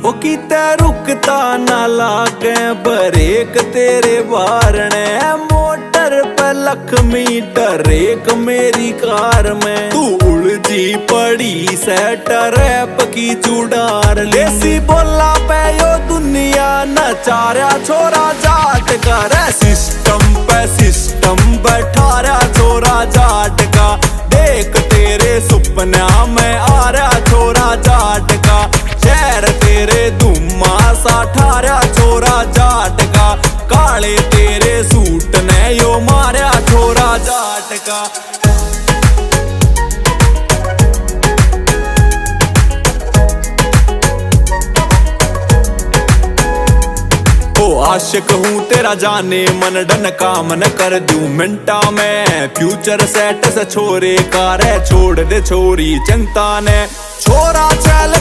ओ किते रुकता ना लागे ब्रेक तेरे बारने, मोटर पे लख मीटर एक मेरी कार में। तू उलझी पड़ी से ट्रैप की चुड़ार, लेसी बोला पे यो दुनिया नचारा छोरा जाट का रे। सिस्टम पे सिस्टम बैठा रहा छोरा जाट का, देख तेरे सुपना में आ रहा छोरा जाट का। शहर तेरे धुम्मा सा ठारा छोरा जाट का, काले तेरे सूट ने यो मारा छोरा जाट का। आशिक हूँ तेरा जाने मन डन काम न कर दूं मिनटा में। फ्यूचर सेट से छोरे का रे छोड़ दे छोरी चिंता ने, छोरा चल